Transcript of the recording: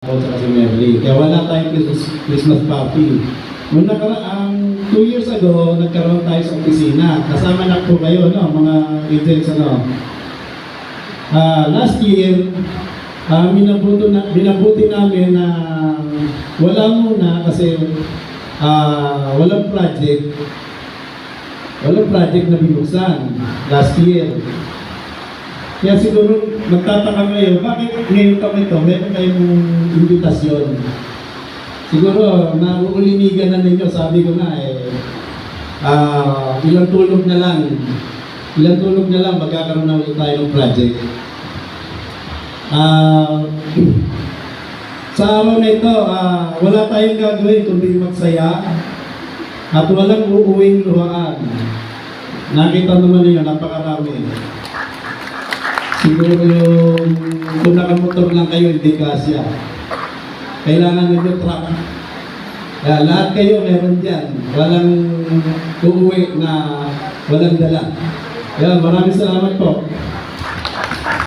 ako sa si Mary. Kaya wala tayong Christmas party. Nung nakaraang 2 years ago, nagkaroon tayo sa opisina. Kasama na po kayo, no? Mga agents, ano? Last year, binabuti namin na wala muna kasi walang project. Walang project na binuksan last year. Kaya siguro magtataka kayo, bakit ngayon kami ito, meron kayong imbitasyon. Siguro, nauulinigan na ninyo, sabi ko na ilang tulog na lang, magkakaroon na ulit tayo ng project. Sa araw na ito, wala tayong gagawin kundi magsaya at walang uuwing luhaan. Nakita naman ninyo, napakarami. Siguro kung nakamotor lang kayo, hindi kasya. Kailangan nyo truck. Lahat kayo meron dyan. Walang uuwi na walang dala. Maraming salamat po.